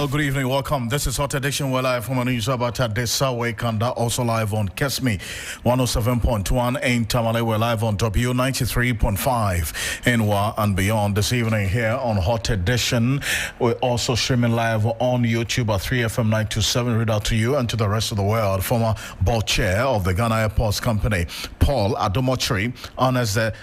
good evening. Welcome. This is Hot Edition. We're live from a news about Desa Wakanda, also live on Kesmi 107.1 in Tamale. We're live on W93.5 in Wa and beyond this evening here on Hot Edition. We're also streaming live on YouTube at 3FM 927. Read out to you and to the rest of the world. Former board chair of the Ghana Airports Company, Paul Adomotri, honors the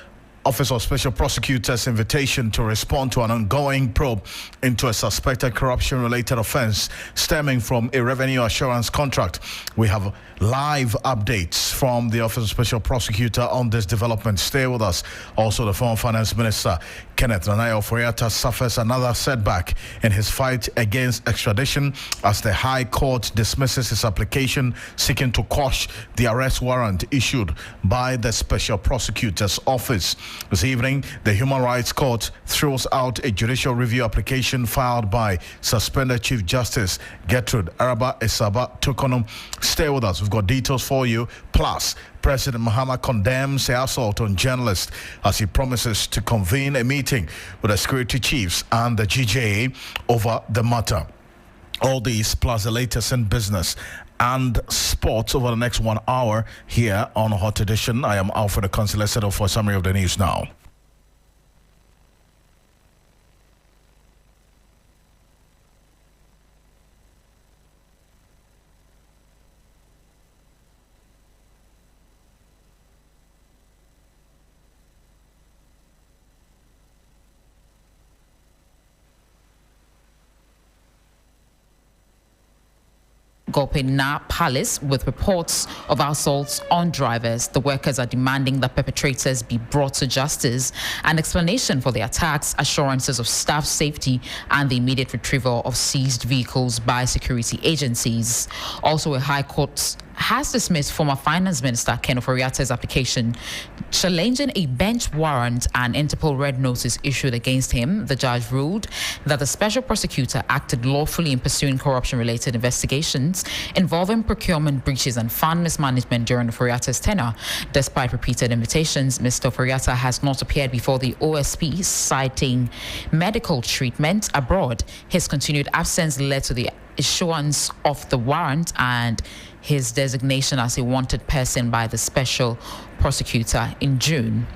Office of Special Prosecutor's invitation to respond to an ongoing probe into a suspected corruption-related offense stemming from a revenue assurance contract. We have live updates from the Office of Special Prosecutor on this development. Stay with us. Also, the former Finance Minister, Kenneth Nanayo Oforiatta, suffers another setback in his fight against extradition as the High Court dismisses his application seeking to quash the arrest warrant issued by the Special Prosecutor's Office. This evening, the Human Rights Court throws out a judicial review application filed by suspended Chief Justice Gertrude Araba Esaba Tokonum. Stay with us. We've got details for you. Plus, President Mahama condemns the assault on journalists as he promises to convene a meeting with the security chiefs and the GJA over the matter. All these plus the latest in business and sports over the next 1 hour here on Hot Edition. I am Alfred Ocansey. Let's settle for a summary of the news now. Gopena Palace with reports of assaults on drivers. The workers are demanding that perpetrators be brought to justice. An explanation for the attacks, assurances of staff safety, and the immediate retrieval of seized vehicles by security agencies. Also, a High Court has dismissed former Finance Minister Ken Oforiatta's application challenging a bench warrant and Interpol red notice issued against him. The judge ruled that the special prosecutor acted lawfully in pursuing corruption-related investigations involving procurement breaches and fund mismanagement during Oforiatta's tenure. Despite repeated invitations, Mr. Oforiatta has not appeared before the OSP, citing medical treatment abroad. His continued absence led to the issuance of the warrant and his designation as a wanted person by the special prosecutor in June.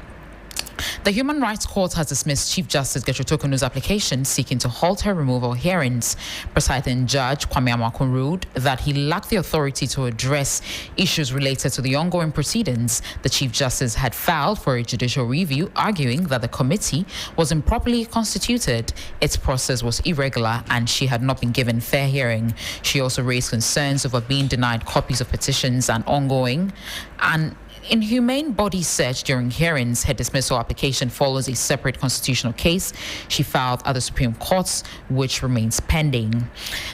The Human Rights Court has dismissed Chief Justice Gertrude Tokonu's application seeking to halt her removal hearings. Presiding Judge Kwame Amakun ruled that he lacked the authority to address issues related to the ongoing proceedings. The Chief Justice had filed for a judicial review, arguing that the committee was improperly constituted, its process was irregular, and she had not been given fair hearing. She also raised concerns over being denied copies of petitions and ongoing and inhumane body search during hearings. Her dismissal application follows a separate constitutional case she filed at the Supreme Court, which remains pending.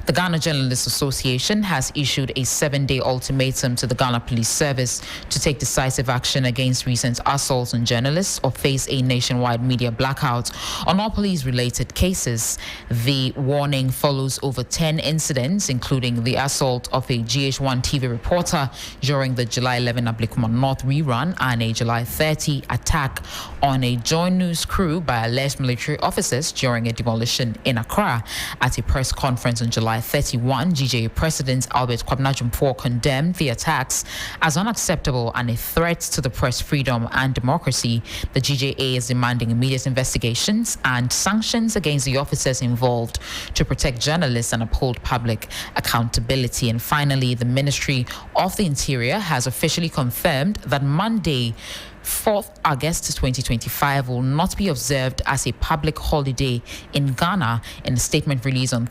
The Ghana Journalists Association has issued a 7-day ultimatum to the Ghana Police Service to take decisive action against recent assaults on journalists or face a nationwide media blackout on all police-related cases. The warning follows over 10 incidents, including the assault of a GH1 TV reporter during the July 11 Ablikuma North rerun and a July 30 attack on a joint news crew by alleged military officers during a demolition in Accra. At a press conference on July 31, GJA President Albert Kwabena condemned the attacks as unacceptable and a threat to the press freedom and democracy. The GJA is demanding immediate investigations and sanctions against the officers involved to protect journalists and uphold public accountability. And finally, the Ministry of the Interior has officially confirmed that Monday, 4th August 2025 will not be observed as a public holiday in Ghana. In a statement released on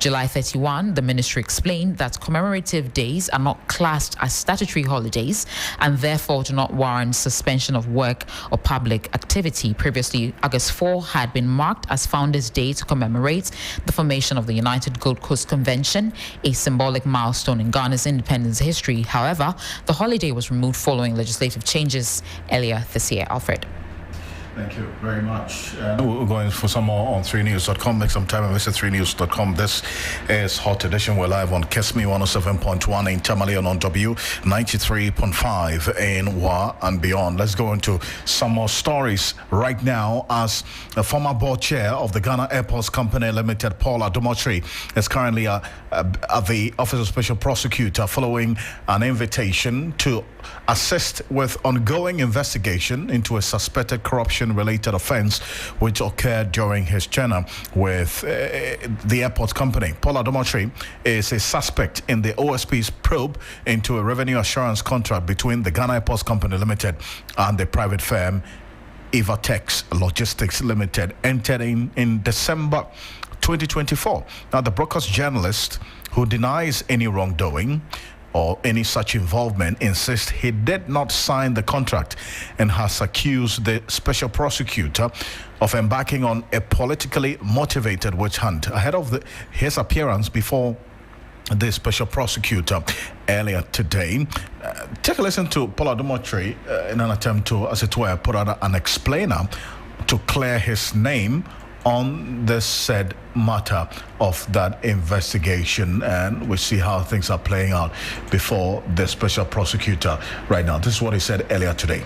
July 31, the ministry explained that commemorative days are not classed as statutory holidays and therefore do not warrant suspension of work or public activity. Previously, August 4 had been marked as Founders' Day to commemorate the formation of the United Gold Coast Convention, a symbolic milestone in Ghana's independence history. However, the holiday was removed following legislative changes earlier this year. Alfred. Thank you very much. We're going for some more on 3news.com. Make some time and visit 3news.com. This is Hot Edition. We're live on Kesmi 107.1 in Tamale and on W 93.5 in Wa and beyond. Let's go into some more stories right now, as the former board chair of the Ghana Airports Company Limited, Paul Adomotri, is currently at the Office of Special Prosecutor following an invitation to assist with ongoing investigation into a suspected corruption-related offense which occurred during his tenure with the airport company. Paul Adomotri is a suspect in the OSP's probe into a revenue assurance contract between the Ghana Airports Company Limited and the private firm Ivatex Logistics Limited, entered in December 2024. Now, the broadcast journalist, who denies any wrongdoing or any such involvement, insists he did not sign the contract and has accused the special prosecutor of embarking on a politically motivated witch hunt ahead of his appearance before the special prosecutor earlier today. Take a listen to Paul Adomotri in an attempt to, as it were, put out an explainer to clear his name on the said matter of that investigation, and we see how things are playing out before the special prosecutor right now. This is what he said earlier today.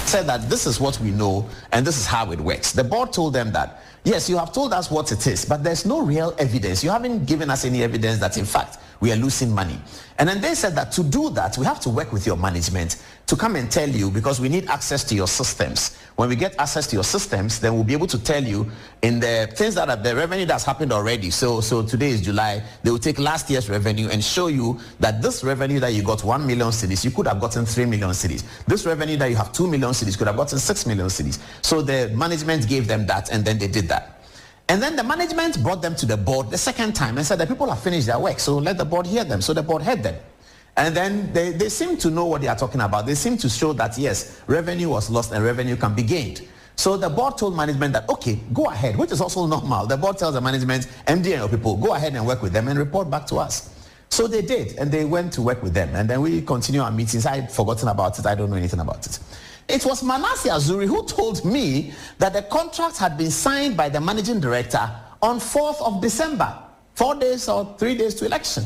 Said that this is what we know and this is how it works. The board told them that, yes, you have told us what it is, but there's no real evidence. You haven't given us any evidence that, in fact, we are losing money. And then they said that to do that, we have to work with your management to come and tell you, because we need access to your systems. When we get access to your systems, then we'll be able to tell you in the things that are the revenue that's happened already. So today is July. They will take last year's revenue and show you that this revenue that you got 1 million cedis, you could have gotten 3 million cedis. This revenue that you have 2 million cedis could have gotten 6 million cedis. So the management gave them that, and then they did that. And then the management brought them to the board the second time and said the people have finished their work, so let the board hear them. So the board heard them. And then they seem to know what they are talking about. They seem to show that, yes, revenue was lost and revenue can be gained. So the board told management that, okay, go ahead, which is also normal. The board tells the management, MD and your people, go ahead and work with them and report back to us. So they did, and they went to work with them. And then we continue our meetings. I had forgotten about it. I don't know anything about it. It was Manasseh Azuri who told me that the contract had been signed by the managing director on 4th of December, 4 days or 3 days to election.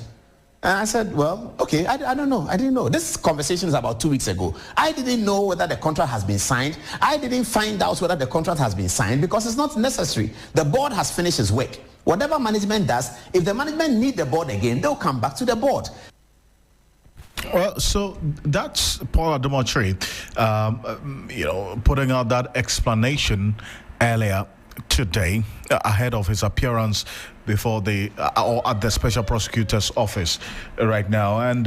And I said, well, okay, I don't know. I didn't know. This conversation is about 2 weeks ago. I didn't know whether the contract has been signed. I didn't find out whether the contract has been signed because it's not necessary. The board has finished its work. Whatever management does, if the management need the board again, they'll come back to the board. Well, so that's Paul Adomotri, putting out that explanation earlier today ahead of his appearance before or at the special prosecutor's office right now. And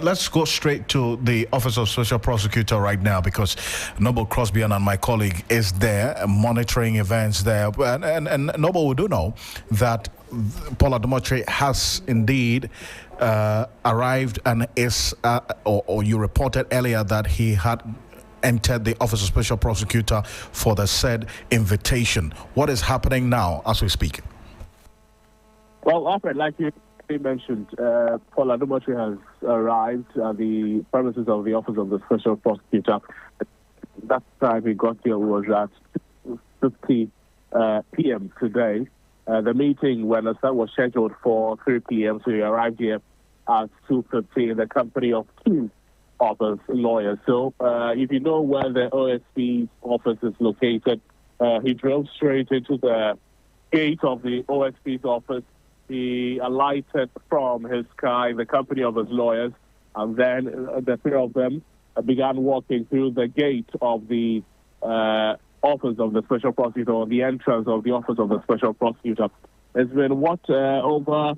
let's go straight to the Office of Special Prosecutor right now, because Noble Crosby and my colleague is there monitoring events there. And Noble, we do know that Paul Adomotri has indeed arrived and is, or you reported earlier that he had entered the Office of Special Prosecutor for the said invitation. What is happening now as we speak? Well, Alfred, like you mentioned, Paul Adomotri has arrived at the premises of the Office of the Special Prosecutor. That time he got here was at 2:50 p.m. today. The meeting, when the was scheduled for 3 p.m., so he arrived here at 2:50 in the company of two of his lawyers. So if you know where the OSP's office is located, he drove straight into the gate of the OSP's office. He alighted from his car in the company of his lawyers, and then the three of them began walking through the gate of the Office of the Special Prosecutor, or the entrance of the Office of the Special Prosecutor. It's been, over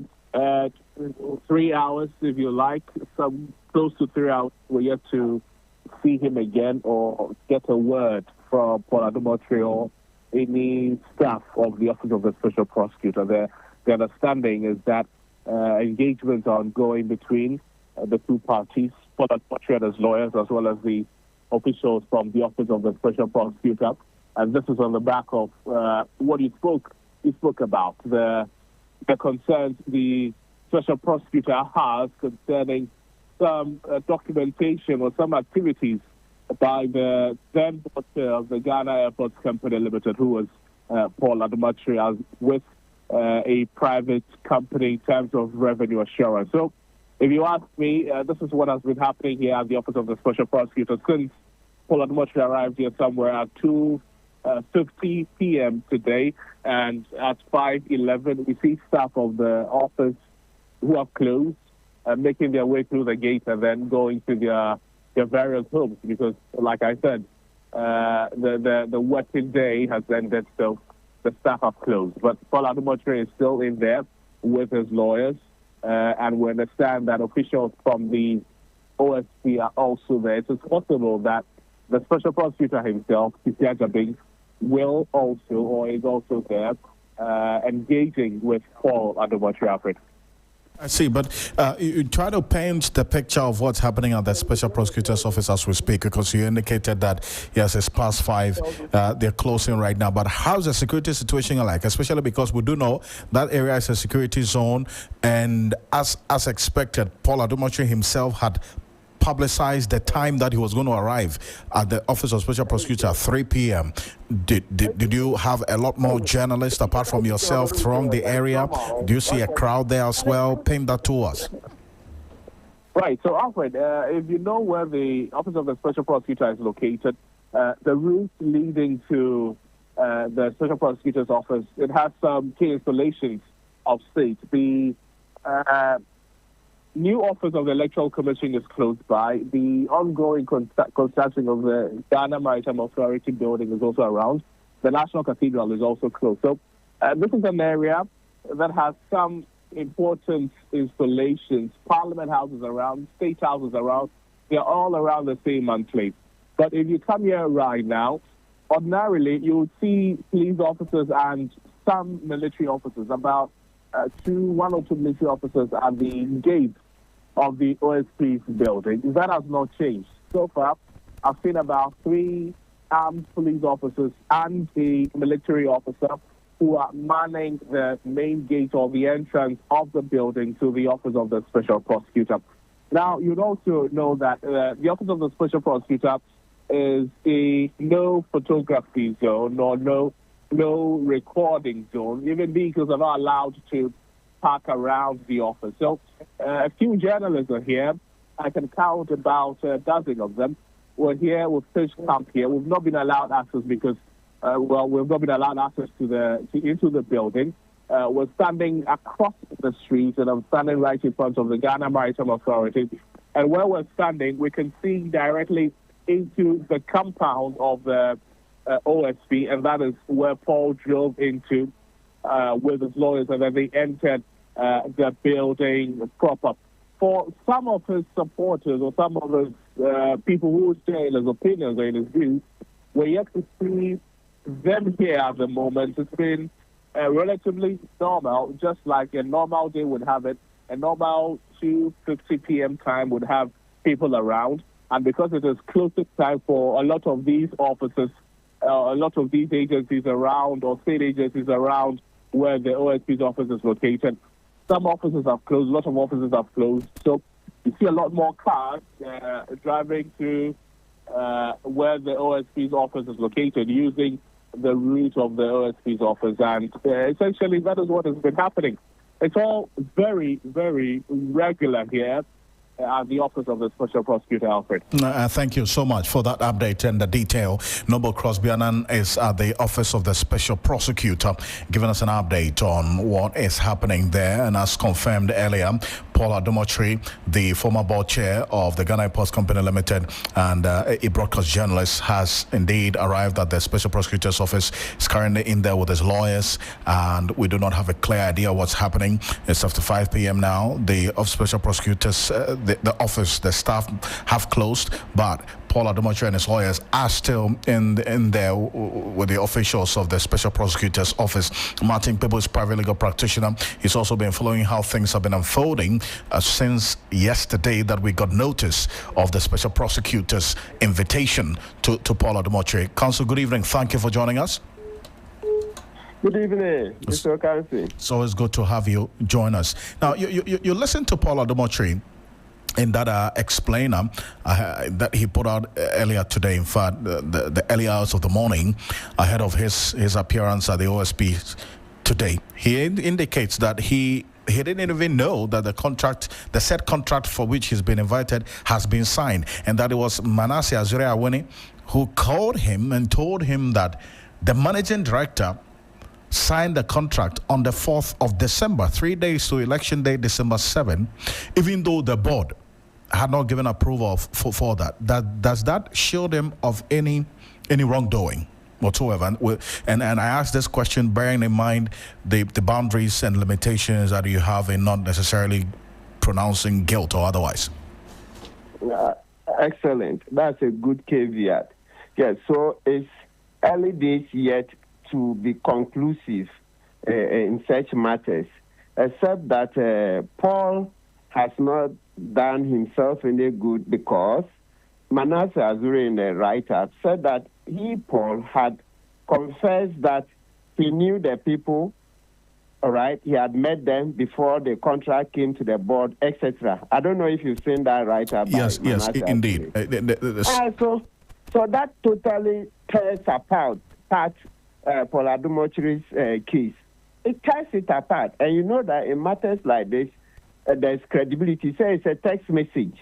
3 hours, if you like, some close to 3 hours. We're yet to see him again or get a word from Paul Adomotri or any staff of the Office of the Special Prosecutor. The understanding is that engagements are ongoing between the two parties, Paul Adomotri and his lawyers, as well as the officials from the Office of the Special Prosecutor. And this is on the back of what he spoke about, the concerns the Special Prosecutor has concerning some documentation or some activities by the then board chair of the Ghana Airports Company Limited, who was Paul Adomotri, as with a private company in terms of revenue assurance. So, if you ask me, this is what has been happening here at the Office of the Special Prosecutor since Paul Adomotri arrived here somewhere at 2:50 p.m. today, and at 5:11 we see staff of the office who have closed, making their way through the gate and then going to their various homes, because, like I said, the working day has ended, so the staff have closed. But Paul Adomotri is still in there with his lawyers, and we understand that officials from the OSP are also there. It is possible that the special prosecutor himself, Kisia Jabing, will also, or is also there, engaging with Paul Adomotri, Alfred. I see, but you try to paint the picture of what's happening at the Special Prosecutor's Office as we speak, because you indicated that, yes, it's past 5, they're closing right now. But how's the security situation like? Especially because we do know that area is a security zone, and as expected, Paul Adomotri himself had publicized the time that he was going to arrive at the Office of Special Prosecutor at 3 p.m. Did you have a lot more journalists apart from yourself throng the area? Do you see a crowd there as well? Paint that to us. Right. So, Alfred, if you know where the Office of the Special Prosecutor is located, the route leading to the Special Prosecutor's office, it has some key installations of state. The new office of the Electoral Commission is close by. The ongoing construction of the Ghana Maritime Authority building is also around. The National Cathedral is also close. So this is an area that has some important installations. Parliament House is around, State House is around. They're all around the same enclave. But if you come here right now, ordinarily you would see police officers and some military officers, about one or two military officers at the gate of the OSP's building. That has not changed. So far, I've seen about 3 armed police officers and a military officer who are manning the main gate or the entrance of the building to the Office of the Special Prosecutor. Now, you'd also know that the Office of the Special Prosecutor is a no photography zone or no recording zone. Even vehicles are not allowed to park around the office. So a few journalists are here. I can count about a dozen of them. We're here, we've pitched camp here. We've not been allowed access because, we've not been allowed access into the building. We're standing across the street, and I'm standing right in front of the Ghana Maritime Authority. And where we're standing, we can see directly into the compound of the OSP, and that is where Paul drove into with his lawyers, and then they entered the building proper. For some of his supporters or some of his people who share his opinions or in his views, we're yet to see them here at the moment. It's been relatively normal, just like a normal day would have it. A normal 2:50 p.m. time would have people around, and because it is closest time for a lot of these officers, a lot of these agencies around, or state agencies around where the OSP's office is located, some offices have closed, a lot of offices have closed. So you see a lot more cars driving to where the OSP's office is located, using the route of the OSP's office. And essentially, that is what has been happening. It's all very, very regular here at the Office of the Special Prosecutor, Alfred. Thank you so much for that update and the detail. Noble Crosby Annan is at the Office of the Special Prosecutor, giving us an update on what is happening there. And as confirmed earlier, Paul Adomotri, the former board chair of the Ghana Airports Company Limited and a broadcast journalist, has indeed arrived at the Special Prosecutor's office. He's currently in there with his lawyers, and we do not have a clear idea what's happening. It's after 5 p.m. now. The Special Prosecutors, the office, the staff have closed, but Paul Adomotri and his lawyers are still in there with the officials of the Special Prosecutor's office. Martin Pebo is private legal practitioner. He's also been following how things have been unfolding since yesterday that we got notice of the Special Prosecutor's invitation to Paul Adomotri. Counsel, good evening. Thank you for joining us. Good evening, Mr. Ocansey. It's always good to have you join us. Now, you listen to Paul Adomotri. in that explainer that he put out earlier today, in fact, the early hours of the morning, ahead of his appearance at the OSP today, he indicates that he didn't even know that the said contract for which he's been invited has been signed, and that it was Manasseh Azure-Awini who called him and told him that the managing director signed the contract on the 4th of December, 3 days to election day, December 7, even though the board had not given approval for that. Does that shield him of any wrongdoing whatsoever? And I ask this question bearing in mind the boundaries and limitations that you have in not necessarily pronouncing guilt or otherwise. Excellent. That's a good caveat. Yes, so it's early days yet to be conclusive in such matters, except that Paul has not done himself any good, because Manasseh Azure, in the write-up, said that Paul, had confessed that he knew the people, all right, he had met them before the contract came to the board, etc. I don't know if you've seen that write-up. Yes, indeed. So that totally tears apart Paul Adumochire's case. It tears it apart. And you know that in matters like this, there's credibility. Say it's a text message.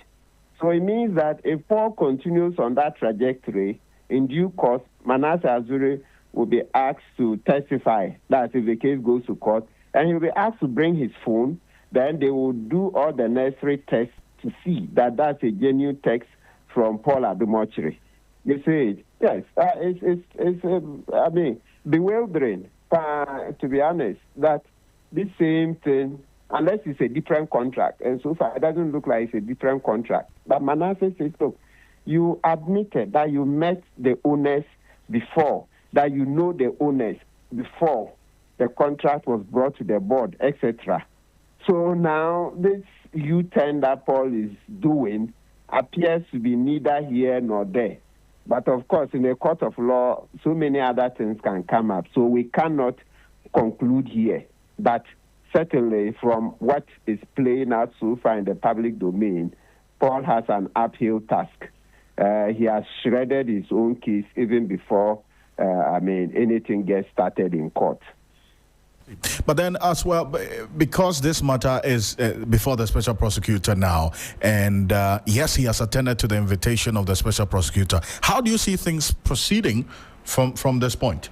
So it means that if Paul continues on that trajectory, in due course, Manasseh Azure will be asked to testify. That's if the case goes to court. And he'll be asked to bring his phone. Then they will do all the necessary tests to see that that's a genuine text from Paul Adumochire. You see it? Yes. It's bewildering, to be honest, that this same thing, unless it's a different contract, and so far it doesn't look like it's a different contract. But Manasseh says, look, you admitted that you met the owners before, that you know the owners before the contract was brought to the board, etc. So now this U-turn that Paul is doing appears to be neither here nor there. But of course, in a court of law, so many other things can come up. So we cannot conclude here. But certainly from what is playing out so far in the public domain, Paul has an uphill task. He has shredded his own case even before, anything gets started in court. But then as well, because this matter is before the special prosecutor now, and yes, he has attended to the invitation of the special prosecutor, how do you see things proceeding from this point?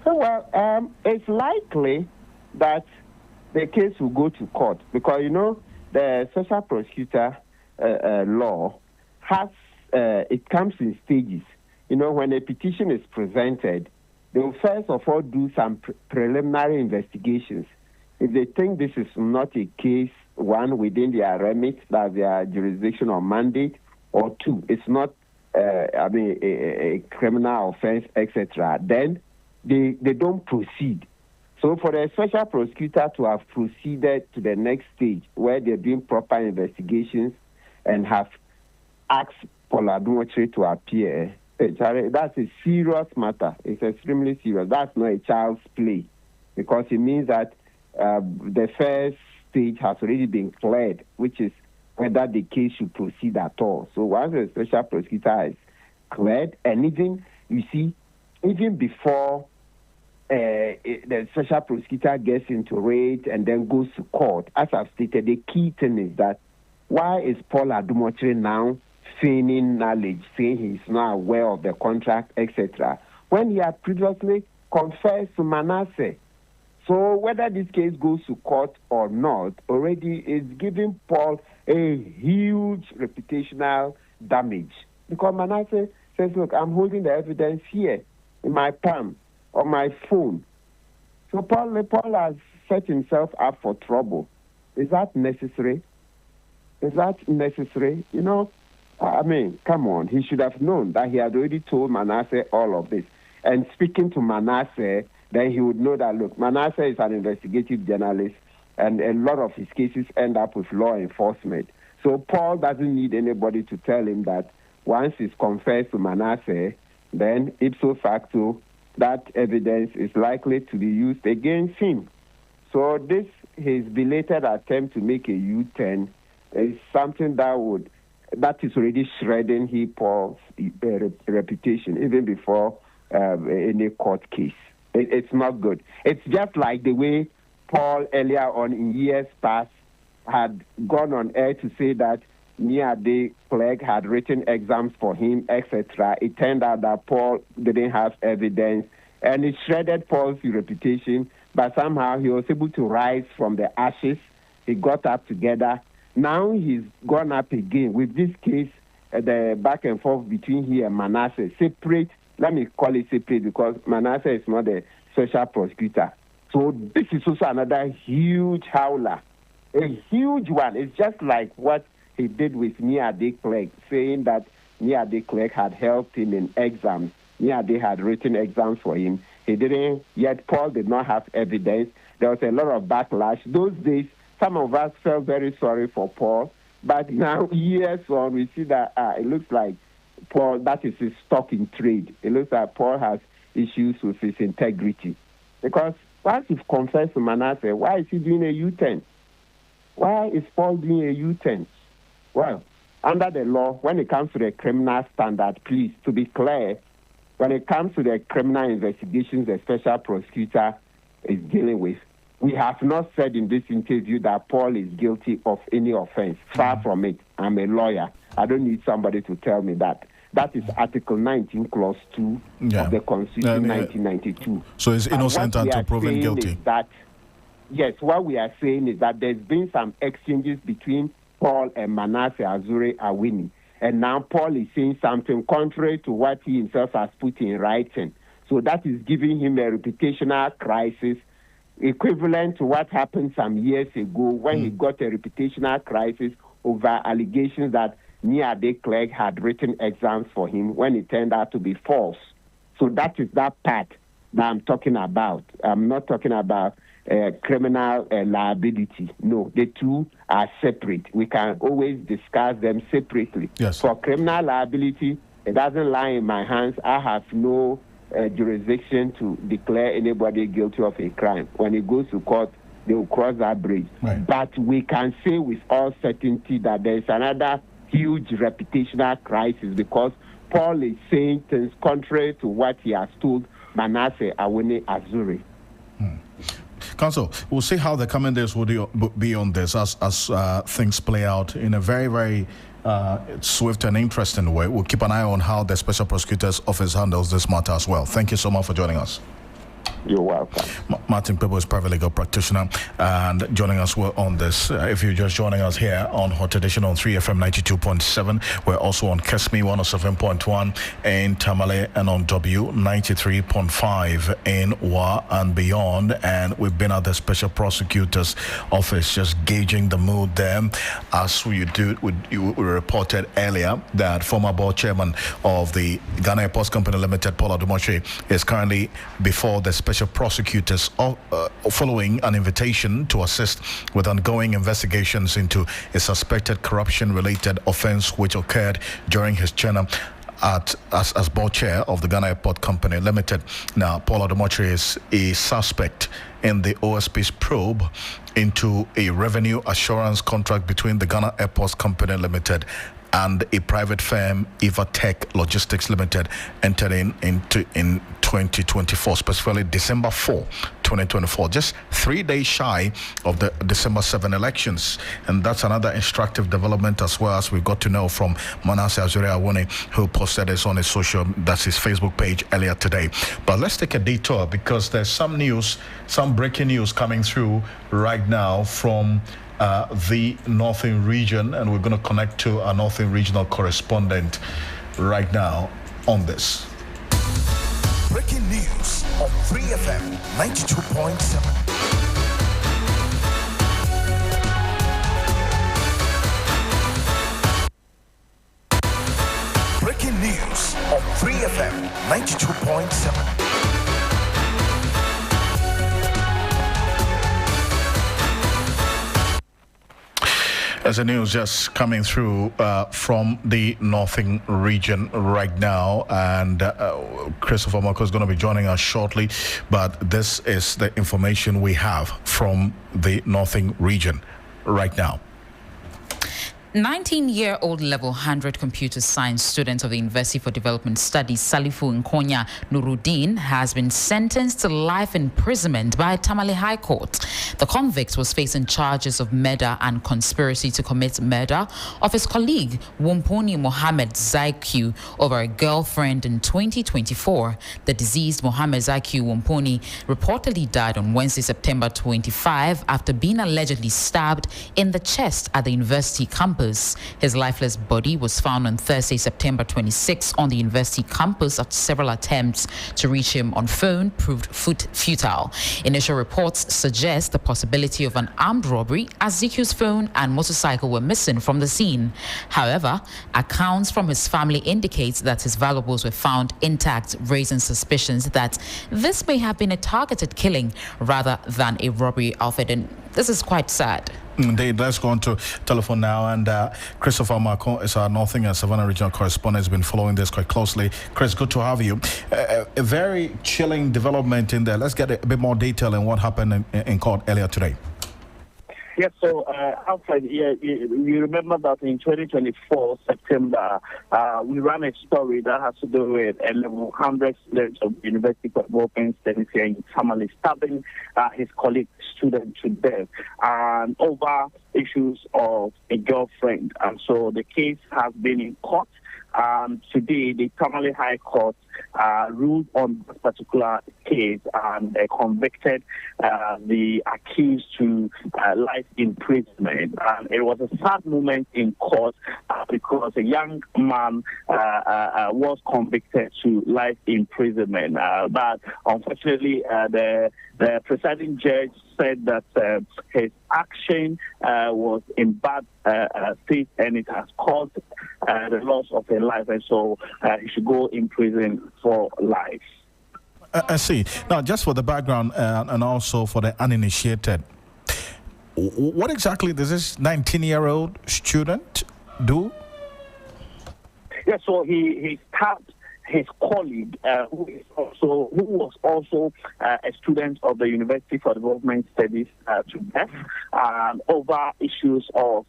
Well, it's likely that the case will go to court because, you know, the special prosecutor law has, it comes in stages. You know, when a petition is presented, they will first of all do some preliminary investigations. If they think this is not a case, one, within their remit, that their jurisdiction or mandate, or two, it's not a criminal offense, etc., then they don't proceed. So for the special prosecutor to have proceeded to the next stage where they're doing proper investigations and have asked Paul Adumochire to appear, that's a serious matter. It's extremely serious. That's not a child's play, because it means that the first stage has already been cleared, which is whether the case should proceed at all. So once the special prosecutor is cleared, and even before the special prosecutor gets into it and then goes to court, as I've stated, the key thing is that why is Paul Adumochire now feigning knowledge, saying he's not aware of the contract, etc., when he had previously confessed to Manasseh? So whether this case goes to court or not, already is giving Paul a huge reputational damage. Because Manasseh says, look, I'm holding the evidence here in my palm, on my phone. So Paul has set himself up for trouble. Is that necessary? Is that necessary? You know, come on. He should have known that he had already told Manasseh all of this. And speaking to Manasseh, then he would know that, look, Manasseh is an investigative journalist, and a lot of his cases end up with law enforcement. So Paul doesn't need anybody to tell him that once he's confessed to Manasseh, then ipso facto, that evidence is likely to be used against him. So his belated attempt to make a U-turn is something that is already shredding Paul's reputation even before any court case. It's not good. It's just like the way Paul earlier on in years past had gone on air to say that Niade Clegg had written exams for him, etc. It turned out that Paul didn't have evidence, and it shredded Paul's reputation, but somehow he was able to rise from the ashes. He got up together. Now he's gone up again with this case, the back and forth between he and Manasseh. Separate, let me call it separate because Manasseh is not the special prosecutor. So this is also another huge howler, a huge one. It's just like what he did with Niade Clegg, saying that Niade Clegg had helped him in exams. Niade had written exams for him. He didn't, yet Paul did not have evidence. There was a lot of backlash. Those days, some of us felt very sorry for Paul, but now, years on, we see that it looks like Paul, that is his stock in trade. It looks like Paul has issues with his integrity. Because once you've confessed to Manasseh, why is he doing a U-turn? Why is Paul doing a U-turn? Well, under the law, when it comes to the criminal standard, please, to be clear, when it comes to the criminal investigations the special prosecutor is dealing with, we have not said in this interview that Paul is guilty of any offense. Far from it. I'm a lawyer. I don't need somebody to tell me that. That is Article 19, Clause 2 of the Constitution 1992. So he's innocent until proven guilty. Yes, what we are saying is that there's been some exchanges between Paul and Manasseh Azure Awini. And now Paul is saying something contrary to what he himself has put in writing. So that is giving him a reputational crisis, equivalent to what happened some years ago when he got a reputational crisis over allegations that Niade Clegg had written exams for him when it turned out to be false. So that is that part that I'm talking about. I'm not talking about criminal liability. No, the two are separate. We can always discuss them separately. Yes. For criminal liability, it doesn't lie in my hands. I have no jurisdiction to declare anybody guilty of a crime. When it goes to court, they will cross that bridge. Right. But we can say with all certainty that there is another huge reputational crisis because Paul is saying things contrary to what he has told Manasseh Awini Azure. Counsel, we'll see how the coming days will be on this as things play out in a very, very swift and interesting way. We'll keep an eye on how the Special Prosecutor's Office handles this matter as well. Thank you so much for joining us. You're welcome. Martin Pebo is private legal practitioner and joining us on this. If you're just joining us here on Hot Edition on 3FM 92.7, we're also on Kesmi 107.1 in Tamale and on W 93.5 in Wa and beyond. And we've been at the Special Prosecutor's Office just gauging the mood there. As we reported earlier that former board chairman of the Ghana Airports Company Limited, Paul Adumoche, is currently before the Special Prosecutors following an invitation to assist with ongoing investigations into a suspected corruption-related offense which occurred during his tenure as board chair of the Ghana Airport Company Limited. Now, Paul Adumoche is a suspect in the OSP's probe into a revenue assurance contract between the Ghana Airports Company Limited and a private firm, Evatech Logistics Limited, entered in 2024, specifically December 4, 2024, just 3 days shy of the December 7 elections. And that's another instructive development as well, as we got to know from Manasseh Azure Awini, who posted this on his that's his Facebook page earlier today. But let's take a detour because there's some breaking news coming through right now from the Northern region, and we're going to connect to our Northern regional correspondent right now on this. Breaking news on 3FM 92.7. Breaking news on 3FM 92.7. There's a news just coming through from the Northern region right now, and Christopher Mako is going to be joining us shortly, but this is the information we have from the Northern region right now. 19-year-old level 100 computer science student of the University for Development Studies, Salifu Nkonya Nuruddin, has been sentenced to life imprisonment by Tamale High Court. The convict was facing charges of murder and conspiracy to commit murder of his colleague Wumponi Mohammed Zaiku over a girlfriend in 2024. The deceased Mohammed Zaiku Wumponi reportedly died on Wednesday, September 25, after being allegedly stabbed in the chest at the university campus. His lifeless body was found on Thursday, September 26 on the university campus after several attempts to reach him on phone proved futile. Initial reports suggest the possibility of an armed robbery as Ziku's phone and motorcycle were missing from the scene. However, accounts from his family indicate that his valuables were found intact, raising suspicions that this may have been a targeted killing rather than a robbery, Alfred, and this is quite sad. Indeed. Let's go on to telephone now. And Christopher Marco is our Northern and Savannah regional correspondent. Has been following this quite closely. Chris, good to have you. A very chilling development in there. Let's get a bit more detail on what happened in court earlier today. Yes, so Alfred, you remember that in 2024, September, we ran a story that has to do with a level 100 student of the University of Development Studies here in Tamale stabbing his colleague student to death and over issues of a girlfriend. And so the case has been in court. Today, the Tamale High Court ruled on this particular case and convicted the accused to life imprisonment. And it was a sad moment in court because a young man was convicted to life imprisonment. But unfortunately, the presiding judge said that his action was in bad state and it has caused the loss of a life, and so he should go in prison for life. I see. Now, just for the background and also for the uninitiated, what exactly does this 19-year-old student do? Yeah, so he stabbed his colleague, who was also a student of the University for Development Studies, to death over issues of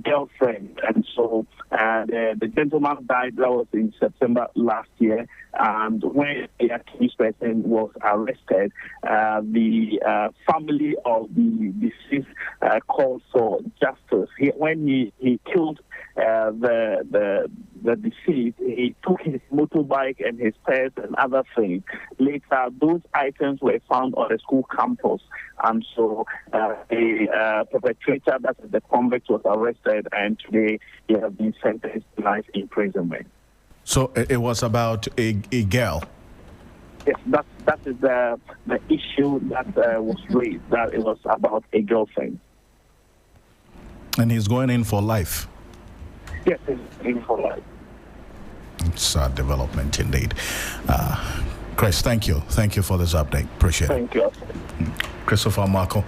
girlfriend. And so the gentleman died. That was in September last year. And when the accused person was arrested, the family of the deceased called for justice. When he killed the deceased, he took his motorbike and his purse and other things. Later, those items were found on the school campus, and so the perpetrator, that is the convict, was arrested, and today he has been sentenced to life imprisonment. So it was about a girl. Yes, that is the issue that was raised. That it was about a girlfriend. And he's going in for life. Yes, he's in for life. Sad development indeed. Chris, thank you. Thank you for this update. Appreciate it. Thank you. Christopher Marco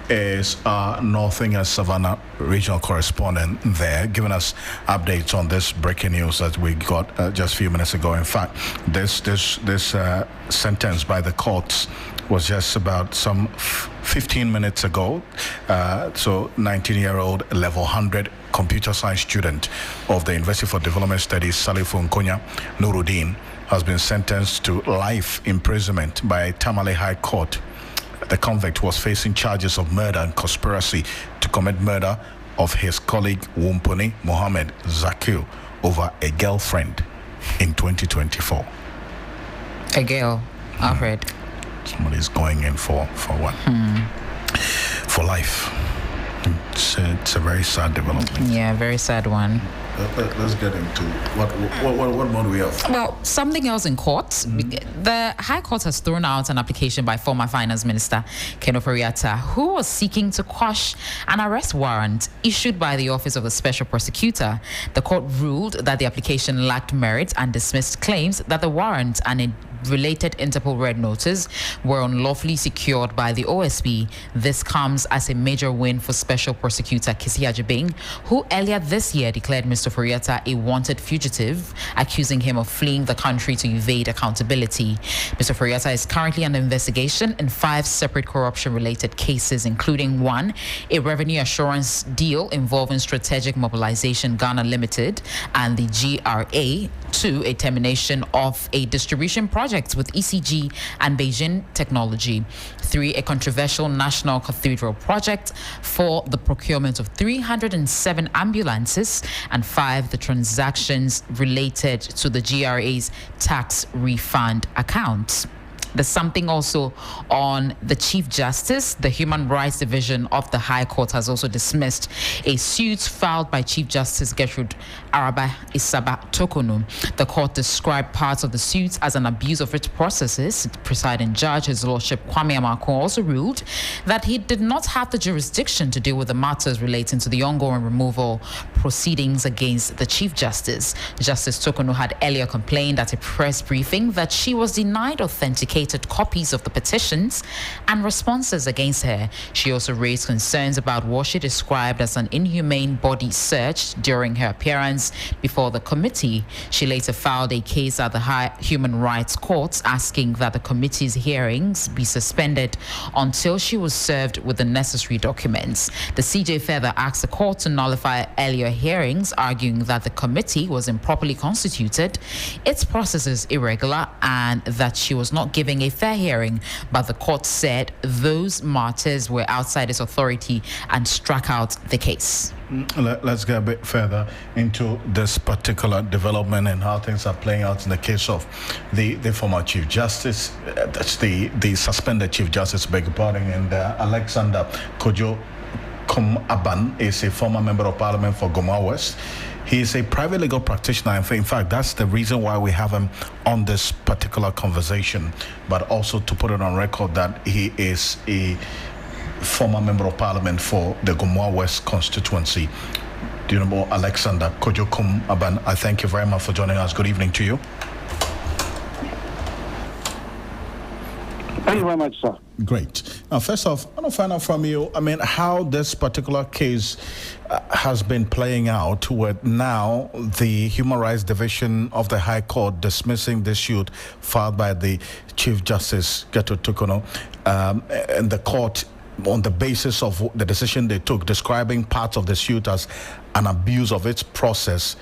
is our Northern and Savannah regional correspondent there, giving us updates on this breaking news that we got just a few minutes ago. In fact, this sentence by the courts was just about some 15 minutes ago. So 19-year-old level 100 computer science student of the University for Development Studies, Salifu Nkonya Nuruddin, has been sentenced to life imprisonment by Tamale High Court. The convict was facing charges of murder and conspiracy to commit murder of his colleague Wumponi Mohammed Zaiku over a girlfriend in 2024. A girl, Alfred. Somebody's going in for what? For life. It's a very sad development. Yeah, very sad one. Let's get into what more do we have? Well, something else in court. The High Court has thrown out an application by former Finance Minister Ken Ofori-Atta, who was seeking to quash an arrest warrant issued by the Office of the Special Prosecutor. The court ruled that the application lacked merit and dismissed claims that the warrant and related Interpol Red Notice were unlawfully secured by the OSP. This comes as a major win for Special Prosecutor Kisi Ajibing, who earlier this year declared Mr. Furiata a wanted fugitive, accusing him of fleeing the country to evade accountability. Mr. Furiata is currently under investigation in 5 separate corruption-related cases, including 1, a revenue assurance deal involving Strategic Mobilization Ghana Limited and the GRA, 2, a termination of a distribution project with ECG and Beijing Technology, 3, a controversial National Cathedral project, 4, the procurement of 307 ambulances, and 5, the transactions related to the GRA's tax refund account. There's something also on the Chief Justice. The Human Rights Division of the High Court has also dismissed a suit filed by Chief Justice Gertrude Araba Isaba Tokono. The court described parts of the suit as an abuse of its processes. The presiding judge, His Lordship Kwame Amako, also ruled that he did not have the jurisdiction to deal with the matters relating to the ongoing removal proceedings against the Chief Justice. Justice Tokono had earlier complained at a press briefing that she was denied authentication copies of the petitions and responses against her. She also raised concerns about what she described as an inhumane body search during her appearance before the committee. She later filed a case at the High Human Rights Court asking that the committee's hearings be suspended until she was served with the necessary documents. The CJ further asked the court to nullify earlier hearings, arguing that the committee was improperly constituted, its processes irregular, and that she was not given a fair hearing, but the court said those matters were outside its authority and struck out the case. Let's get a bit further into this particular development and how things are playing out in the case of the former Chief Justice, that's the suspended Chief Justice, beg your pardon, and Alexander Kojo Aban is a former member of Parliament for Goma West. He is a private legal practitioner. In fact, that's the reason why we have him on this particular conversation, but also to put it on record that he is a former member of Parliament for the Goma West constituency. Do you know Alexander Kojokum Aban? I thank you very much for joining us. Good evening to you. Thank you very much, sir. Great. Now, first off, I want to find out from you, how this particular case has been playing out with now the Human Rights Division of the High Court dismissing this suit filed by the Chief Justice, Gertrude Tokono, and the court on the basis of the decision they took, describing parts of the suit as an abuse of its process.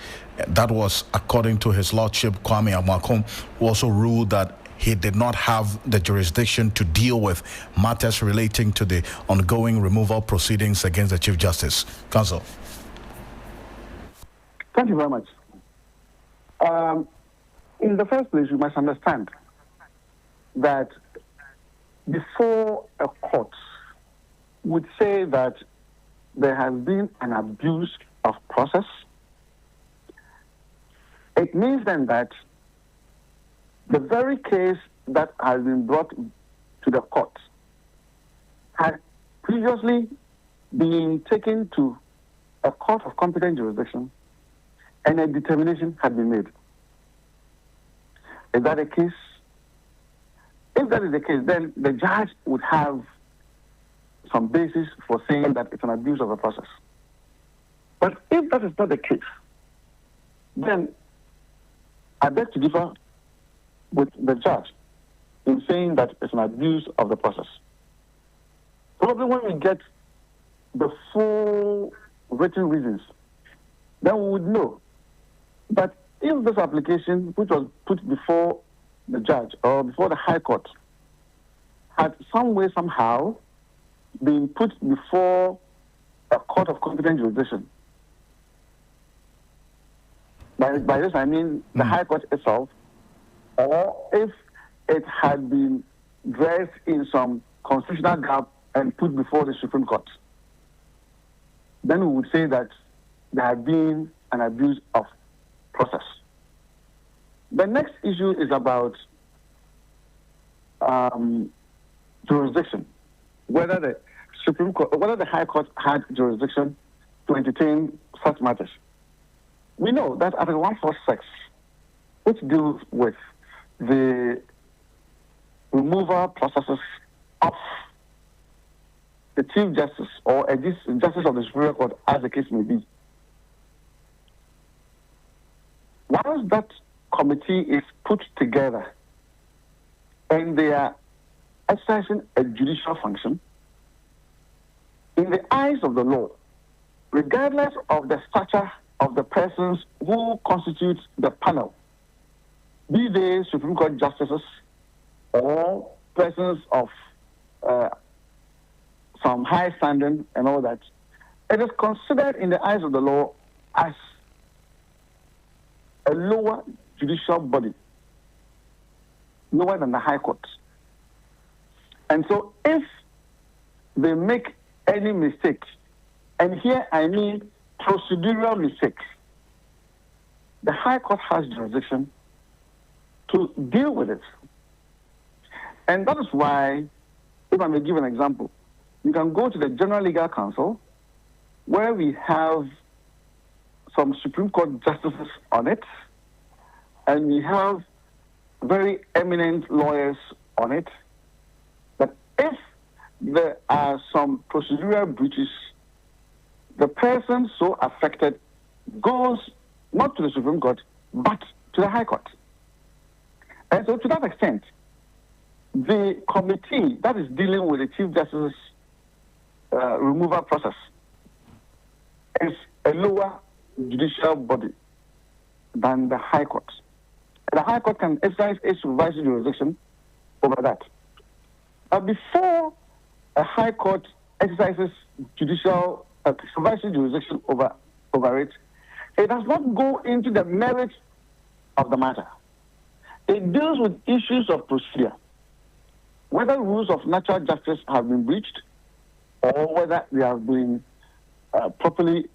That was, according to His Lordship Kwame Amako, who also ruled that he did not have the jurisdiction to deal with matters relating to the ongoing removal proceedings against the Chief Justice. Counsel. Thank you very much. In the first place, you must understand that before a court would say that there has been an abuse of process, it means then that the very case that has been brought to the court had previously been taken to a court of competent jurisdiction and a determination had been made. Is that the case? If that is the case, then the judge would have some basis for saying that it's an abuse of the process. But if that is not the case, then I beg to differ with the judge in saying that it's an abuse of the process. Probably when we get the full written reasons, then we would know. But if this application, which was put before the judge or before the High Court, had some way, somehow, been put before a court of competent jurisdiction, by this I mean the High Court itself, or if it had been dressed in some constitutional gap and put before the Supreme Court, then we would say that there had been an abuse of process. The next issue is about jurisdiction, whether the Supreme Court, whether the High Court had jurisdiction to entertain such matters. We know that Article 146, which deals with the removal processes of the Chief Justice or a Justice of the Superior Court, as the case may be. Once that committee is put together and they are exercising a judicial function, in the eyes of the law, regardless of the stature of the persons who constitute the panel, be they Supreme Court justices or persons of some high standing and all that, it is considered in the eyes of the law as a lower judicial body, lower than the High Court. And so if they make any mistake, and here I mean procedural mistakes, the High Court has jurisdiction to deal with it. And that is why, if I may give an example, you can go to the General Legal Council, where we have some Supreme Court justices on it, and we have very eminent lawyers on it. But if there are some procedural breaches, the person so affected goes not to the Supreme Court, but to the High Court. And so to that extent, the committee that is dealing with the Chief Justice's removal process is a lower judicial body than the High Court. The High Court can exercise its supervisory jurisdiction over that. But before a High Court exercises judicial supervisory jurisdiction over it, it does not go into the merits of the matter. It deals with issues of procedure, whether rules of natural justice have been breached or whether they have been properly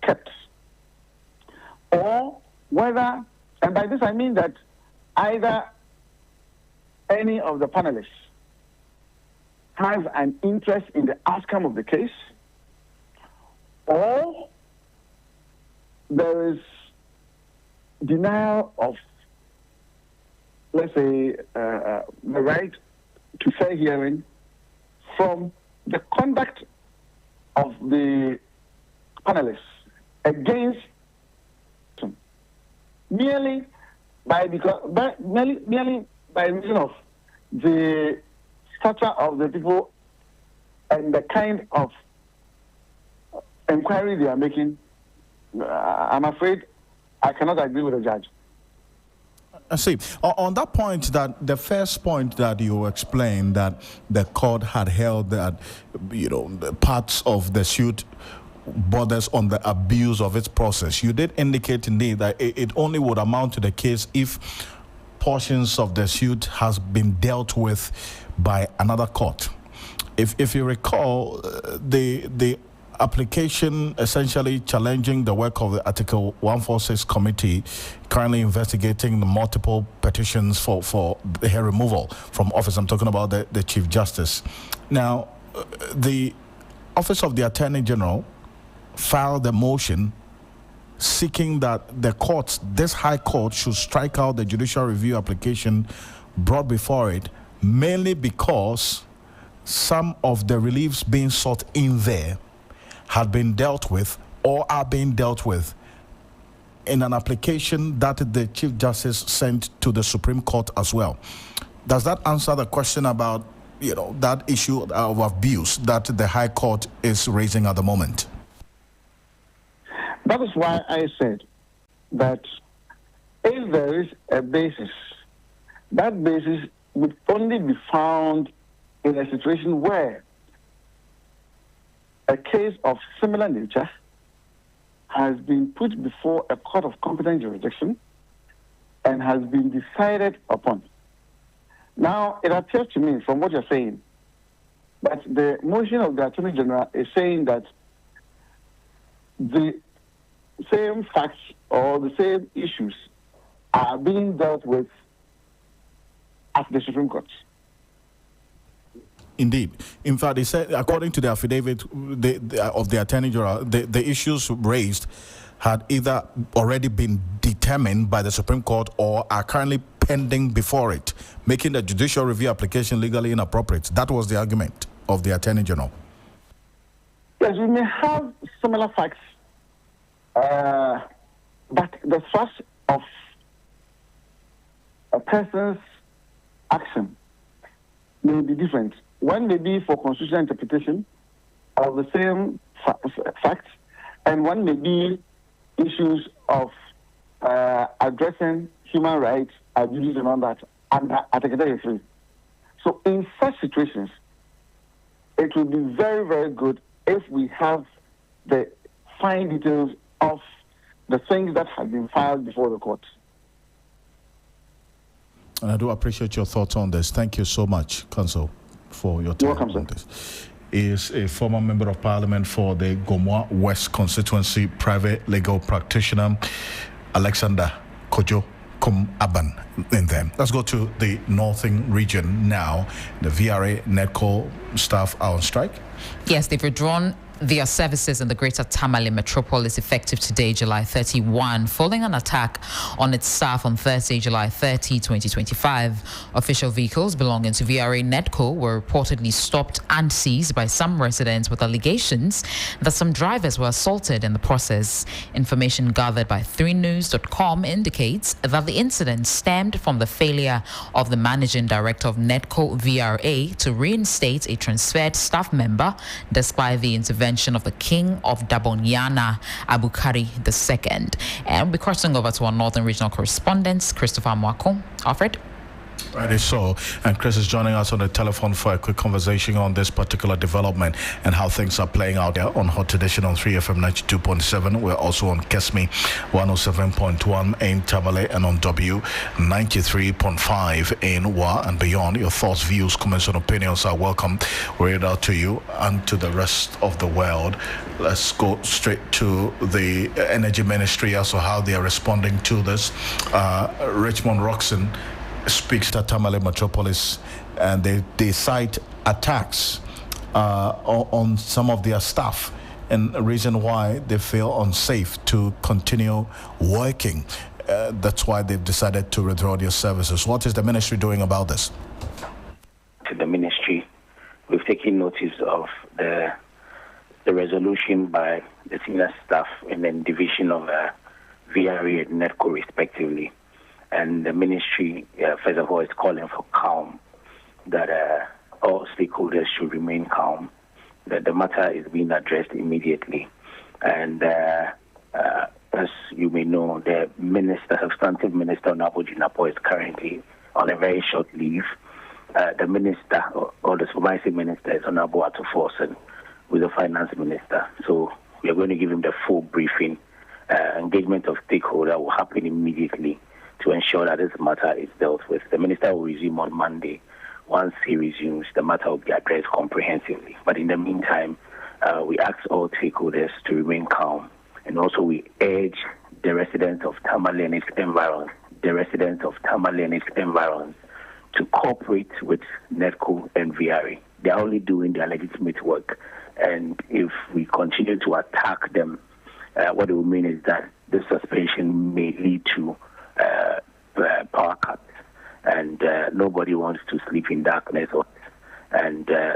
kept, or whether, and by this I mean that either any of the panelists has an interest in the outcome of the case, or there is denial of, let's say, the right to fair hearing from the conduct of the panelists against merely by reason of the stature of the people and the kind of inquiry they are making. I'm afraid I cannot agree with the judge. I see. On that point, that the first point that you explained, that the court had held that, the parts of the suit borders on the abuse of its process, you did indicate indeed that it only would amount to the case if portions of the suit has been dealt with by another court. If you recall, the application essentially challenging the work of the Article 146 committee currently investigating the multiple petitions for her removal from office. I'm talking about the Chief Justice. Now, the Office of the Attorney General filed a motion seeking that the courts, this High Court, should strike out the judicial review application brought before it, mainly because some of the reliefs being sought in there had been dealt with or are being dealt with in an application that the Chief Justice sent to the Supreme Court as well. Does that answer the question about, that issue of abuse that the High Court is raising at the moment? That is why I said that if there is a basis, that basis would only be found in a situation where a case of similar nature has been put before a court of competent jurisdiction and has been decided upon. Now, it appears to me from what you're saying that the motion of the Attorney General is saying that the same facts or the same issues are being dealt with at the Supreme Court. Indeed. In fact, they said, according to the affidavit of the Attorney General, the issues raised had either already been determined by the Supreme Court or are currently pending before it, making the judicial review application legally inappropriate. That was the argument of the Attorney General. Yes, we may have similar facts, but the thrust of a person's action may be different. One may be for constitutional interpretation of the same facts, and one may be issues of addressing human rights, abuses, and all that under Article 33. So in such situations, it will be very, very good if we have the fine details of the things that have been filed before the court. And I do appreciate your thoughts on this. Thank you so much, Counsel, for your time. You're welcome, on this. Is a former member of parliament for the Gomoa West constituency, private legal practitioner, Alexander Kojo Aban in them. Let's go to the northern region now. The VRA Netco staff are on strike. Yes, they've withdrawn their services in the Greater Tamale metropolis effective today, July 31, following an attack on its staff on Thursday, July 30, 2025. Official vehicles belonging to VRA and Netco were reportedly stopped and seized by some residents with allegations that some drivers were assaulted in the process. Information gathered by 3news.com indicates that the incident stemmed from the failure of the managing director of Netco VRA to reinstate a transferred staff member despite the intervention of the King of Dabonyana, Abukari II. And we're crossing over to our northern regional correspondent, Christopher Mwako. Alfred? Right, so, and Chris is joining us on the telephone for a quick conversation on this particular development and how things are playing out there on Hot Edition on 3FM 92.7. We're also on Kesmi 107.1 in Tamale and on W 93.5 in Wa and beyond. Your thoughts, views, comments, and opinions are welcome. We're read out to you and to the rest of the world. Let's go straight to the Energy Ministry as to how they are responding to this. Richmond Roxon speaks to Tamale Metropolis, and they cite attacks on some of their staff and a reason why they feel unsafe to continue working. That's why they've decided to withdraw their services. What is the ministry doing about this? To the ministry, we've taken notice of the resolution by the senior staff in the division of VRA and Netco respectively. And the ministry, first of all, is calling for calm, that all stakeholders should remain calm, that the matter is being addressed immediately. And as you may know, the substantive minister, Honorable Jinapo, is currently on a very short leave. The minister, or the supervising minister, is Honorable Atuforsen, with the finance minister. So we are going to give him the full briefing. Engagement of stakeholders will happen immediately to ensure that this matter is dealt with. The minister will resume on Monday. Once he resumes, the matter will be addressed comprehensively. But in the meantime, we ask all stakeholders to remain calm. And also we urge the residents of Tamale and its environs, to cooperate with Netco and VRA. They are only doing their legitimate work. And if we continue to attack them, what it will mean is that this suspension may lead to power cuts, and nobody wants to sleep in darkness,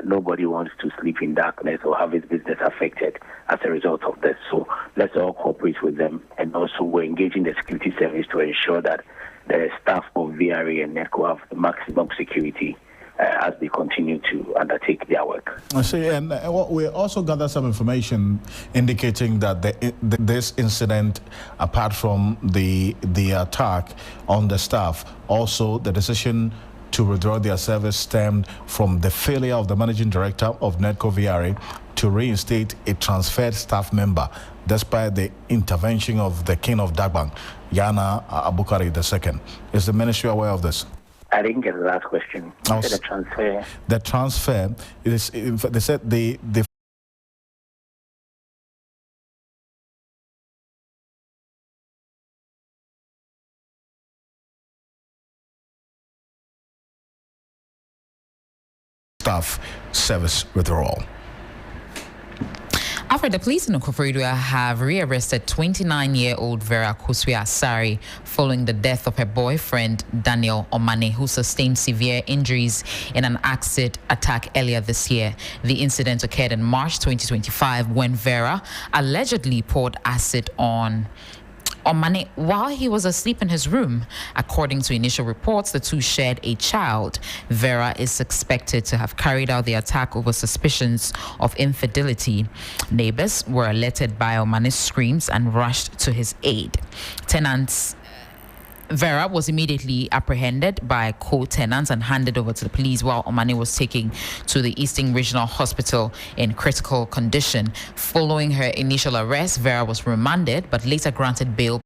nobody wants to sleep in darkness or have his business affected as a result of this. So let's all cooperate with them, and also we're engaging the security service to ensure that the staff of VRA and NECO have the maximum security as they continue to undertake their work. I see, and we also gathered some information indicating that this incident, apart from the attack on the staff, also the decision to withdraw their service stemmed from the failure of the managing director of Netco VRA to reinstate a transferred staff member, despite the intervention of the King of Dagbang, Yana Abukari II. Is the ministry aware of this? I didn't get the last question. You said the transfer. The transfer is. They said the staff service withdrawal. After the police in Okoforidua have rearrested 29-year-old Vera Kosua-Asari following the death of her boyfriend Daniel Omane, who sustained severe injuries in an acid attack earlier this year. The incident occurred in March 2025 when Vera allegedly poured acid on Omane while he was asleep in his room. According to initial reports, the two shared a child. Vera is expected to have carried out the attack over suspicions of infidelity. Neighbors were alerted by Omane's screams and rushed to his aid. Vera was immediately apprehended by co-tenants and handed over to the police, while Omane was taken to the Eastern Regional Hospital in critical condition. Following her initial arrest, Vera was remanded but later granted bail.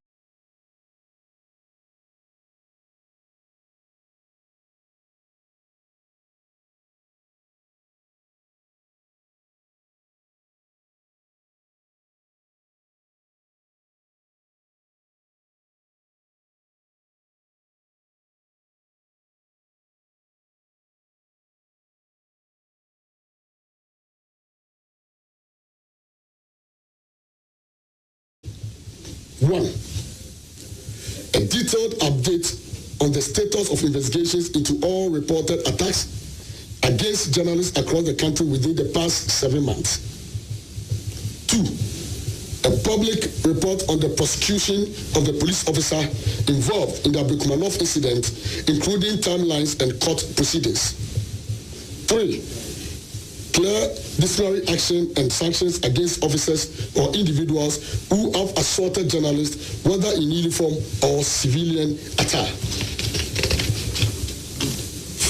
One, a detailed update on the status of investigations into all reported attacks against journalists across the country within the past 7 months. Two, a public report on the prosecution of the police officer involved in the Abikumanov incident, including timelines and court proceedings. Three, clear disciplinary action and sanctions against officers or individuals who have assaulted journalists, whether in uniform or civilian attire.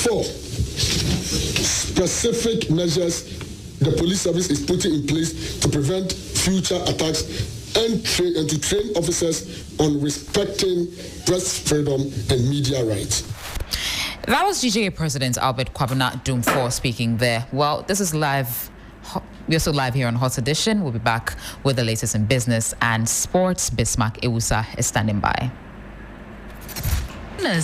Four, specific measures the police service is putting in place to prevent future attacks and to train officers on respecting press freedom and media rights. That was GJA President Albert Kwabena Dumfor speaking there. Well, this is live. We're also live here on Hot Edition. We'll be back with the latest in business and sports. Bismarck Ewusa is standing by.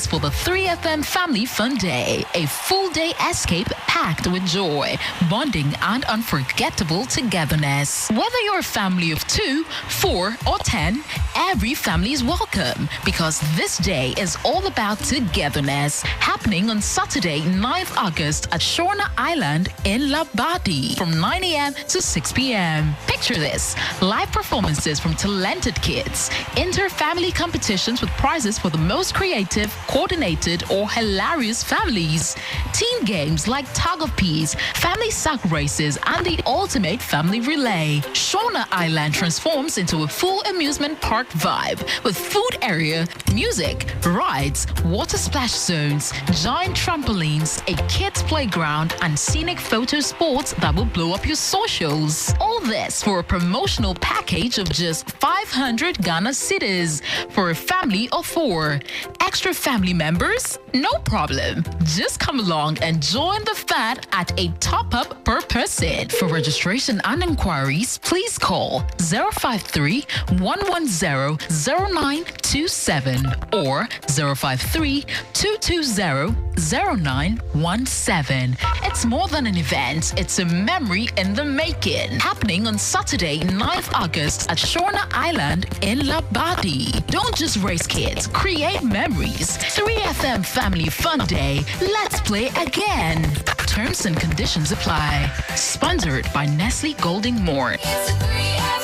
For the 3FM Family Fun Day, a full day escape packed with joy, bonding, and unforgettable togetherness. Whether you're a family of 2, 4, or 10, every family is welcome because this day is all about togetherness. Happening on Saturday, 9th August at Shorna Island in Labadi from 9 a.m. to 6 p.m. Picture this: live performances from talented kids, inter-family competitions with prizes for the most creative, coordinated, or hilarious families, team games like tug of peas, family sack races, and the ultimate family relay. Shona Island transforms into a full amusement park vibe with food area, music, rides, water splash zones, giant trampolines, a kids playground, and scenic photo spots that will blow up your socials. All this for a promotional package of just 500 Ghana cedis for a family of 4. Extra family members? No problem. Just come along and join the fun at a top-up per person. For registration and inquiries, please call 053-110-0927 or 053-220-0917. It's more than an event. It's a memory in the making. Happening on Saturday, 9th August at Shorna Island in Labadi. Don't just raise kids, create memories. 3FM Family Fun Day. Let's play again. Terms and conditions apply. Sponsored by Nestle Golding Mort. It's a 3FM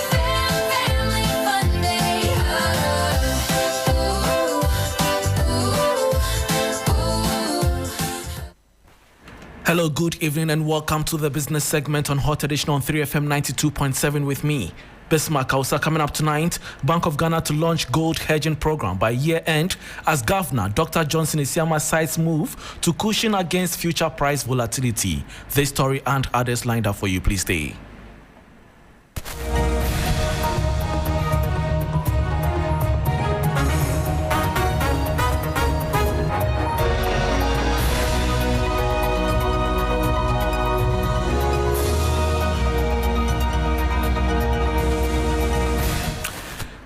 Family Fun Day. Hello, good evening, and welcome to the business segment on Hot Edition on 3FM 92.7 with me, Bismarck Ewusa. Coming up tonight, Bank of Ghana to launch gold hedging program by year end as Governor Dr. Johnson Isiama cites move to cushion against future price volatility. This story and others lined up for you. Please stay.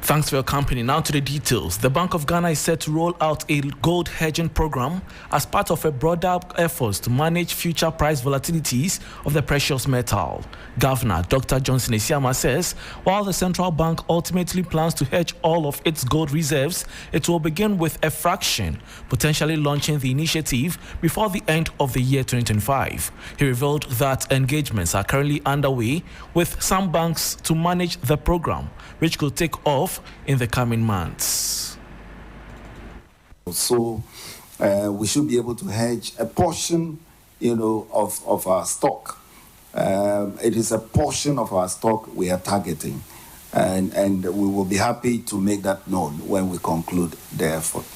Thanks for your company. Now to the details. The Bank of Ghana is set to roll out a gold hedging program as part of a broader effort to manage future price volatilities of the precious metal. Governor Dr. Johnson Esiama says while the central bank ultimately plans to hedge all of its gold reserves, it will begin with a fraction, potentially launching the initiative before the end of the year 2025. He revealed that engagements are currently underway with some banks to manage the program, which could take off in the coming months. So we should be able to hedge a portion, of our stock. It is a portion of our stock we are targeting, and we will be happy to make that known when we conclude the effort.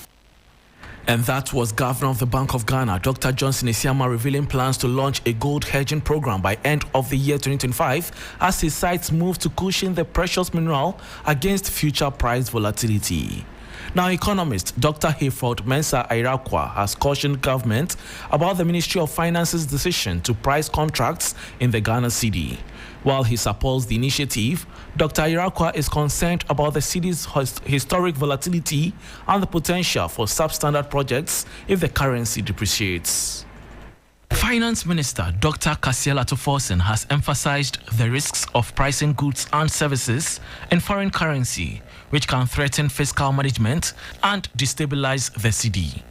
And that was Governor of the Bank of Ghana, Dr. Johnson Esiama, revealing plans to launch a gold hedging program by end of the year 2025 as his sites move to cushion the precious mineral against future price volatility. Now, economist Dr. Hayford Mensah Irakwa has cautioned government about the Ministry of Finance's decision to price contracts in the Ghana cedi. While he supports the initiative, Dr. Irakwa is concerned about the city's historic volatility and the potential for substandard projects if the currency depreciates. Finance Minister Dr. Kasiel Atuforsen has emphasized the risks of pricing goods and services in foreign currency, which can threaten fiscal management and destabilize the cedi.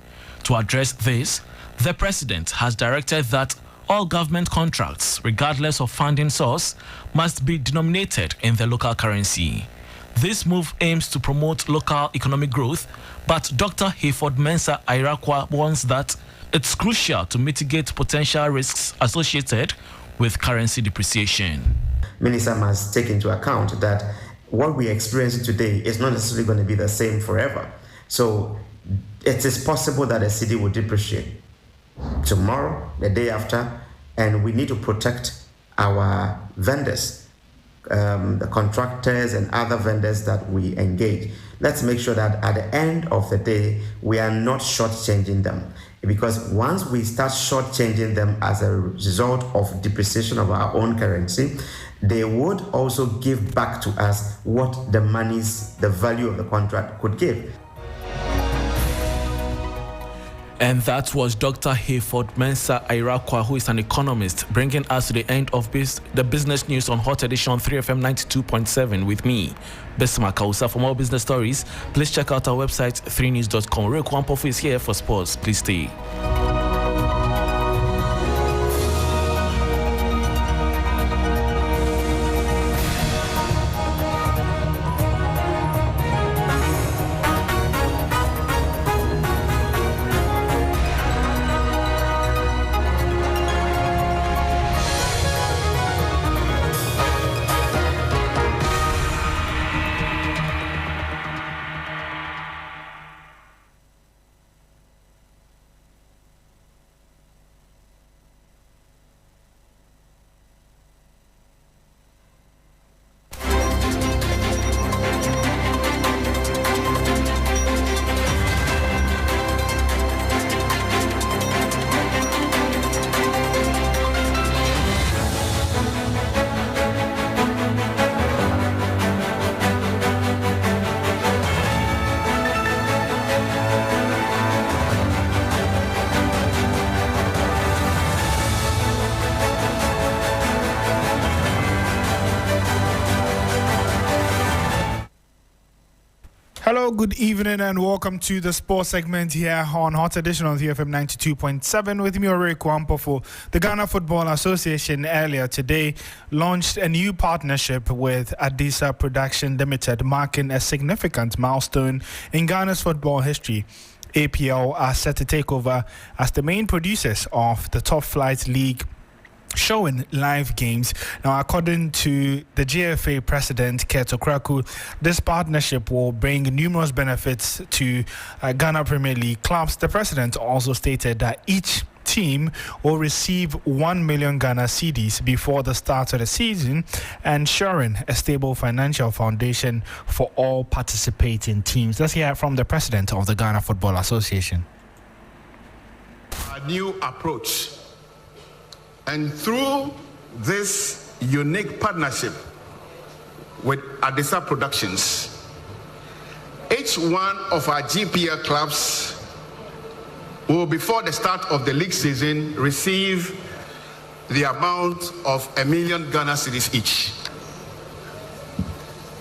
To address this, the President has directed that all government contracts, regardless of funding source, must be denominated in the local currency. This move aims to promote local economic growth, but Dr. Hayford Mensah Irakwa warns that it's crucial to mitigate potential risks associated with currency depreciation. Minister must take into account that what we experience today is not necessarily going to be the same forever. So it is possible that a cedi will depreciate tomorrow, the day after, and we need to protect our vendors, the contractors and other vendors that we engage. Let's make sure that at the end of the day, we are not shortchanging them. Because once we start shortchanging them as a result of depreciation of our own currency, they would also give back to us what the value of the contract could give. And that was Dr. Hayford Mensah Irakwa, who is an economist, bringing us to the end of the business news on Hot Edition on 3FM 92.7 with me, Besma Kausa. For more business stories, please check out our website, 3news.com. Real Kwampofu is here for sports. Please stay. Hello, good evening, and welcome to the sports segment here on Hot Edition on VFM 92.7 with me, Ore Kwampofu. The Ghana Football Association earlier today launched a new partnership with Adisa Production Limited, marking a significant milestone in Ghana's football history. APL are set to take over as the main producers of the Top Flight League, showing live games. Now, according to the GFA president, Keto Kraku, this partnership will bring numerous benefits to Ghana Premier League clubs. The president also stated that each team will receive 1 million Ghana cedis before the start of the season, ensuring a stable financial foundation for all participating teams. Let's hear from the president of the Ghana Football Association. A new approach. And through this unique partnership with Adisa Productions, each one of our GPL clubs will, before the start of the league season, receive the amount of 1 million Ghana cedis each.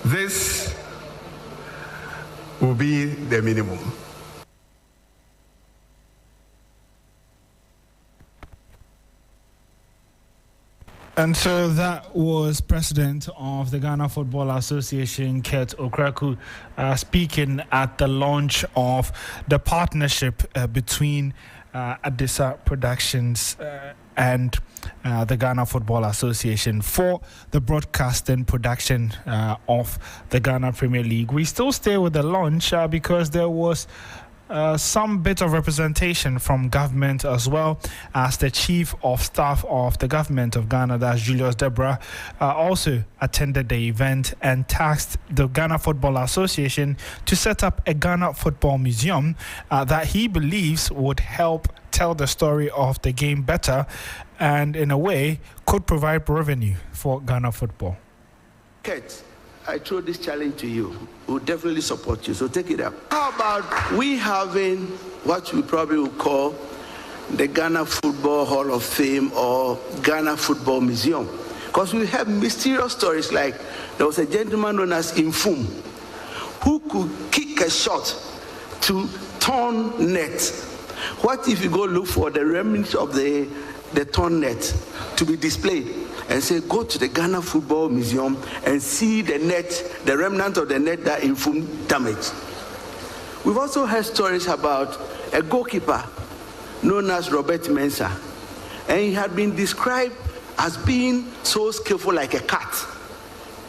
This will be the minimum. And so that was President of the Ghana Football Association, Kurt Okraku, speaking at the launch of the partnership between Adisa Productions and the Ghana Football Association for the broadcasting production of the Ghana Premier League. We still stay with the launch because there was some bit of representation from government as well, as the Chief of Staff of the Government of Ghana, that's Julius Deborah, also attended the event and tasked the Ghana Football Association to set up a Ghana Football Museum that he believes would help tell the story of the game better and in a way could provide revenue for Ghana football. Kurt, I throw this challenge to you. We'll definitely support you, so take it up. How about we having what we probably would call the Ghana Football Hall of Fame or Ghana Football Museum? Because we have mysterious stories like there was a gentleman known as Infum who could kick a shot to torn net. What if you go look for the remnants of the torn net to be displayed and say, go to the Ghana Football Museum and see the net, the remnant of the net that Infum damaged. We've also heard stories about a goalkeeper known as Robert Mensah, and he had been described as being so skillful like a cat.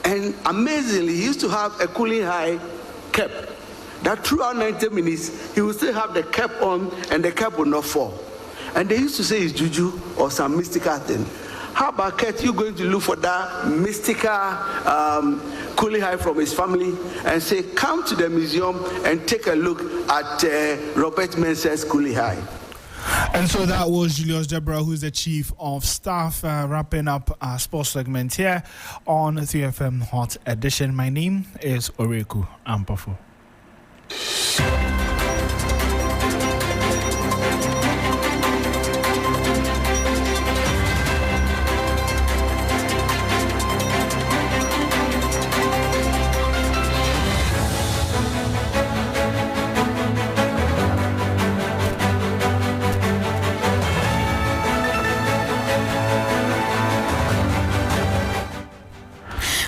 And amazingly, he used to have a cooling high cap that throughout 90 minutes, he would still have the cap on and the cap would not fall. And they used to say it's juju or some mystical thing. How about Kurt, you going to look for that mystical cooling high from his family and say, come to the museum and take a look at Robert Mensah's cooling high. And so that was Julius Deborah, who's the Chief of Staff, wrapping up our sports segment here on 3FM Hot Edition. My name is Oreku Ampafo.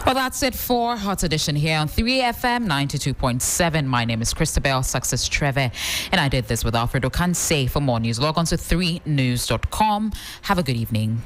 Well, that's it for Hot Edition here on 3FM 92.7. My name is Christabel, Success Treve, and I did this with Alfred Ocansey. For more news, log on to 3news.com. Have a good evening.